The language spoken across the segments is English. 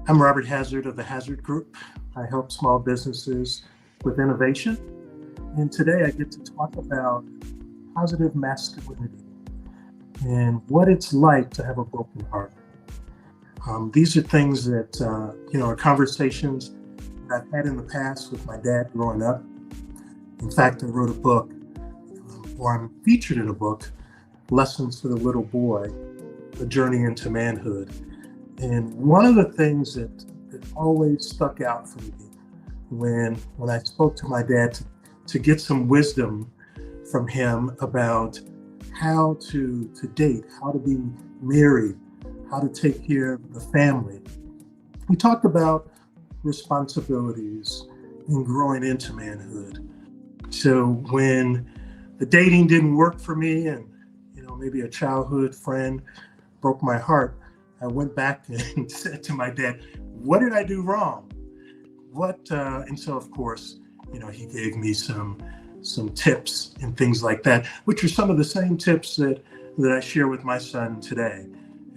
I'm Robert Hazard of the Hazard Group. I help small businesses with innovation. And today I get to talk about positive masculinity and what it's like to have a broken heart. These are things that, are conversations that I've had in the past with my dad growing up. In fact, I wrote a book, or I'm featured in a book, Lessons for the Little Boy, A Journey into Manhood. And one of the things that always stuck out for me when I spoke to my dad to get some wisdom from him about how to date, how to be married, how to take care of the family. We talked about responsibilities in growing into manhood. So when the dating didn't work for me and maybe a childhood friend broke my heart, I went back and said to my dad, what did I do wrong? And so of course, he gave me some tips and things like that, which are some of the same tips that I share with my son today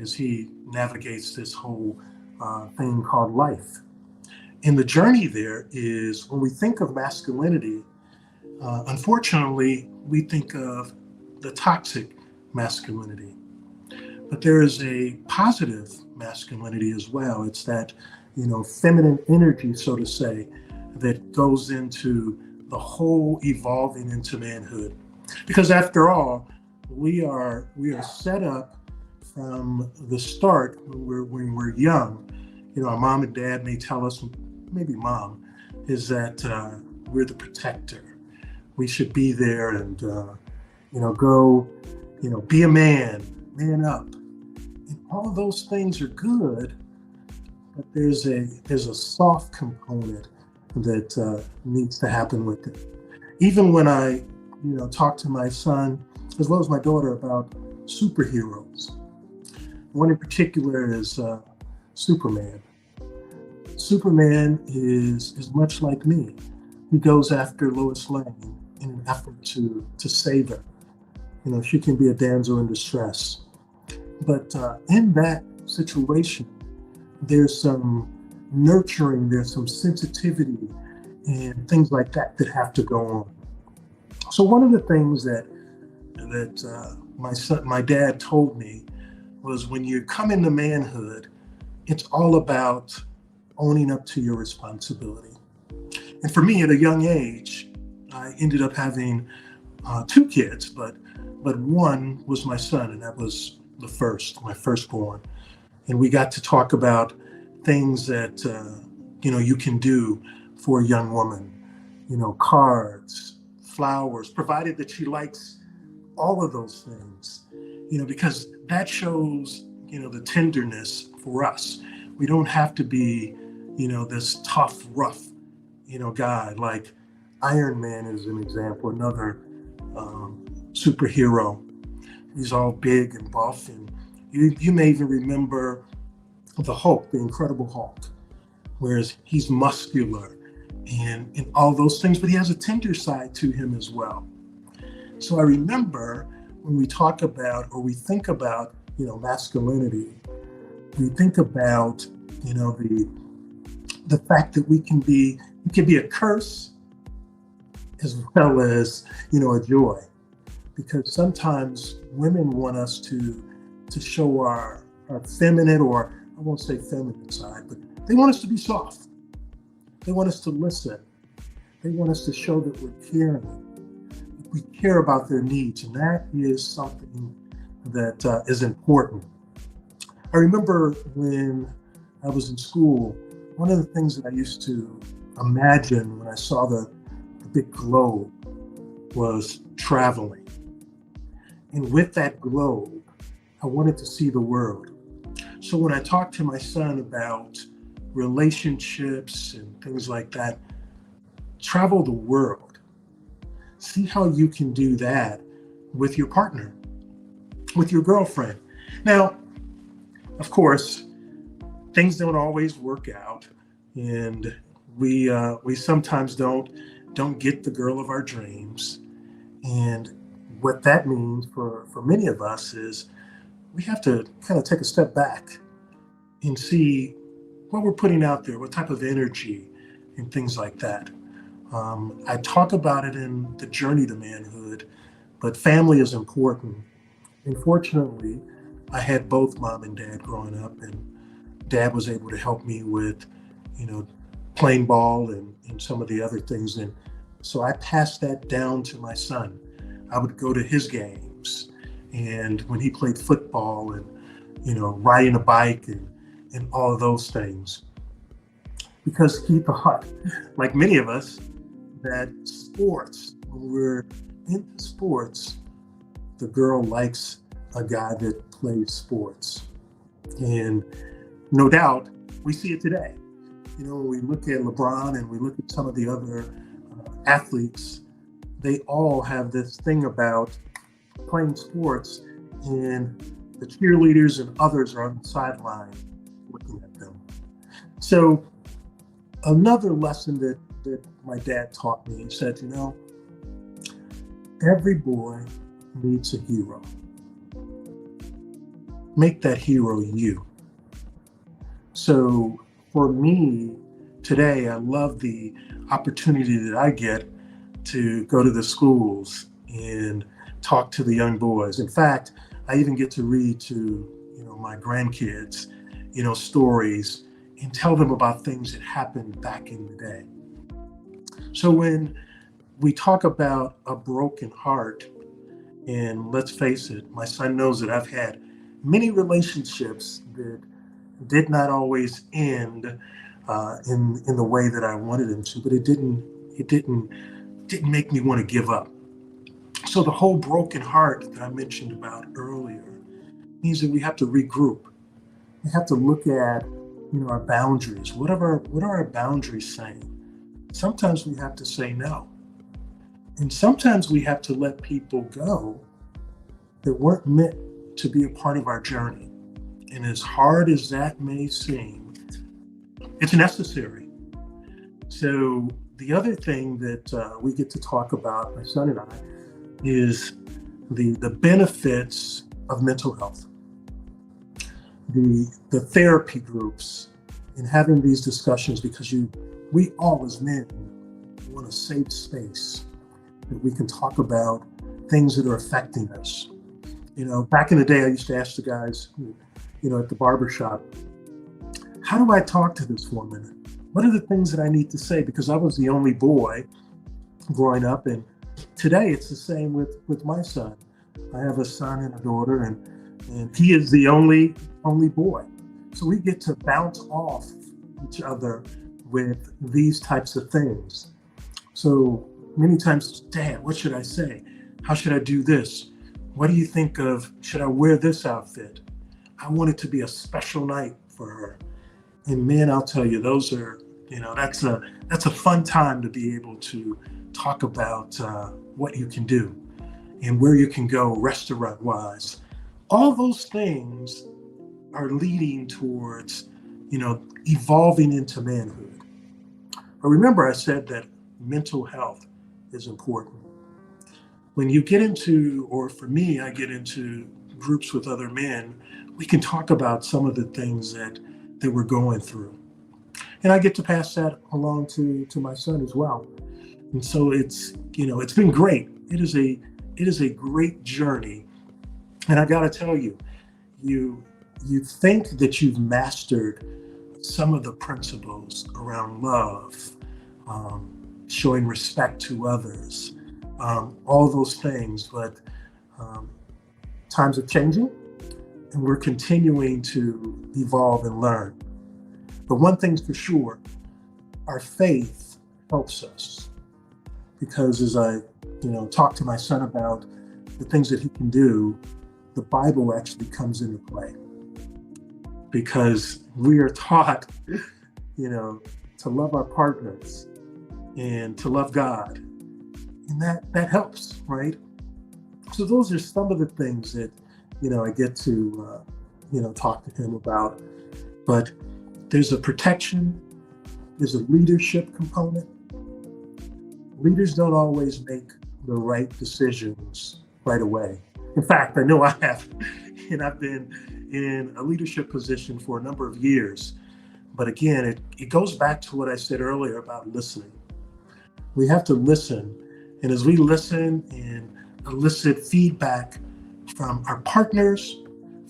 as he navigates this whole thing called life. And the journey there is, when we think of masculinity, unfortunately, we think of the toxic masculinity. But there is a positive masculinity as well. It's that, feminine energy, so to say, that goes into the whole evolving into manhood. Because after all, we are set up from the start when we're young. Our mom and dad may tell us, maybe mom, is that we're the protector. We should be there and go, be a man up. And all of those things are good, but there's a soft component that needs to happen with it. Even when I, talk to my son as well as my daughter about superheroes. One in particular is Superman. Superman is much like me. He goes after Lois Lane in an effort to save her. She can be a damsel in distress. But in that situation, there's some nurturing, there's some sensitivity and things like that have to go on. So one of the things that my dad told me was, when you come into manhood, it's all about owning up to your responsibility. And for me, at a young age, I ended up having 2 kids, but one was my son, and that was my firstborn. And we got to talk about things that, you can do for a young woman, cards, flowers, provided that she likes all of those things, because that shows, the tenderness for us. We don't have to be, this tough, rough, guy. Like Iron Man is an example, another superhero. He's all big and buff, and you may even remember the Hulk, the Incredible Hulk, whereas he's muscular and all those things, but he has a tender side to him as well. So I remember when we talk about, or we think about, masculinity, we think about, the fact that we can be a curse as well as, a joy. Because sometimes women want us to show our feminine, or I won't say feminine side, but they want us to be soft. They want us to listen. They want us to show that we're caring. We care about their needs, and that is something that is important. I remember when I was in school, one of the things that I used to imagine when I saw the big globe was traveling. And with that globe, I wanted to see the world. So when I talked to my son about relationships and things like that, travel the world. See how you can do that with your partner, with your girlfriend. Now, of course, things don't always work out, and we sometimes don't get the girl of our dreams. And what that means for many of us is we have to kind of take a step back and see what we're putting out there, what type of energy and things like that. I talk about it in the journey to manhood, but family is important. And fortunately, I had both mom and dad growing up, and dad was able to help me with, you know, playing ball and some of the other things. And so I passed that down to my son. I would go to his games, and when he played football and, you know, riding a bike and all of those things, because he thought, like many of us, that sports, when we're into sports, the girl likes a guy that plays sports. And no doubt, we see it today. You know, when we look at LeBron and we look at some of the other athletes, they all have this thing about playing sports, and the cheerleaders and others are on the sideline looking at them. So another lesson that my dad taught me, he said, you know, every boy needs a hero. Make that hero you. So for me today, I love the opportunity that I get to go to the schools and talk to the young boys. In fact, I even get to read to, you know, my grandkids, you know, stories and tell them about things that happened back in the day. So when we talk about a broken heart, and let's face it, my son knows that I've had many relationships that did not always end in the way that I wanted them to, but it didn't make me want to give up. So the whole broken heart that I mentioned about earlier means that we have to regroup. We have to look at, you know, our boundaries. What are our boundaries saying? Sometimes we have to say no. And sometimes we have to let people go that weren't meant to be a part of our journey. And as hard as that may seem, it's necessary. So the other thing that we get to talk about, my son and I, is the benefits of mental health, the therapy groups, and having these discussions, because we all as men want a safe space that we can talk about things that are affecting us. You know, back in the day, I used to ask the guys, you know, at the barbershop, how do I talk to this woman? What are the things that I need to say? Because I was the only boy growing up, and today it's the same with my son. I have a son and a daughter, and he is the only boy. So we get to bounce off each other with these types of things. So many times, Dad, what should I say? How should I do this? What do you think of, should I wear this outfit? I want it to be a special night for her. And man, I'll tell you, those are, you know, that's a fun time to be able to talk about what you can do and where you can go restaurant wise. All those things are leading towards, you know, evolving into manhood. But remember, I said that mental health is important. When you get into, or for me, I get into groups with other men, we can talk about some of the things that we're going through. And I get to pass that along to my son as well. And so it's, you know, it's been great. It is a great journey. And I gotta tell you, you think that you've mastered some of the principles around love, showing respect to others, all those things, but times are changing and we're continuing to evolve and learn. But one thing's for sure, our faith helps us, because as I, you know, talk to my son about the things that he can do, the Bible actually comes into play, because we are taught, you know, to love our partners and to love God, and that helps, right? So those are some of the things that, you know, I get to, you know, talk to him about. But there's a protection, there's a leadership component. Leaders don't always make the right decisions right away. In fact, I know I have, and I've been in a leadership position for a number of years. But again, it goes back to what I said earlier about listening. We have to listen. And as we listen and elicit feedback from our partners,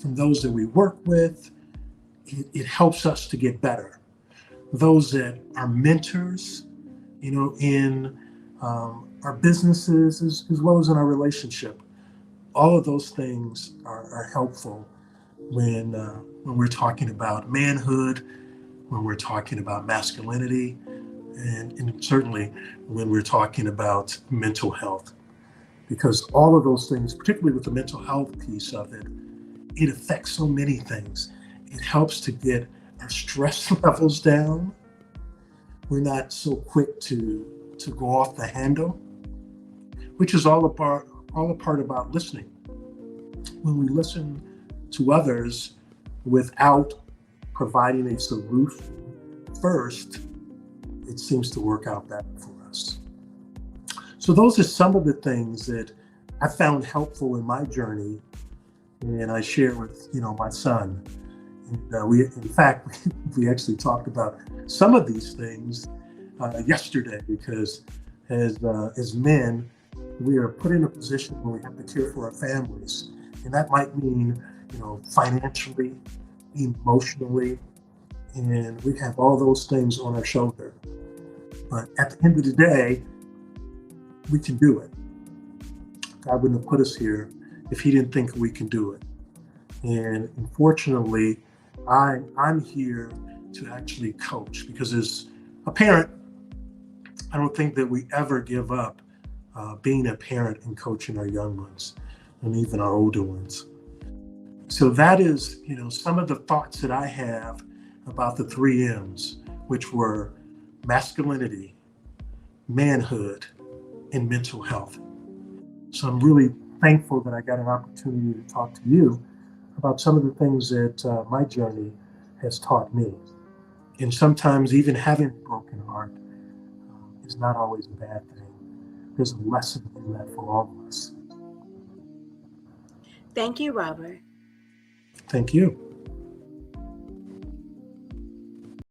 from those that we work with, it helps us to get better. Those that are mentors, in our businesses as well as in our relationship, all of those things are helpful when we're talking about manhood, when we're talking about masculinity, and certainly when we're talking about mental health. Because all of those things, particularly with the mental health piece of it, it affects so many things. It helps to get our stress levels down. We're not so quick to go off the handle, which is all a part about listening. When we listen to others without providing a solution first, it seems to work out better for us. So those are some of the things that I found helpful in my journey, and I share with my son. And we actually talked about some of these things yesterday, because as men, we are put in a position where we have to care for our families, and that might mean financially, emotionally, and we have all those things on our shoulder. But at the end of the day, we can do it. God wouldn't have put us here if He didn't think we can do it. And unfortunately, I'm here to actually coach, because as a parent, I don't think that we ever give up being a parent and coaching our young ones and even our older ones. So that is, some of the thoughts that I have about the 3 M's, which were masculinity, manhood, and mental health. So I'm really thankful that I got an opportunity to talk to you about some of the things that my journey has taught me. And sometimes even having a broken heart is not always a bad thing. There's a lesson in that for all of us. Thank you, Robert. Thank you.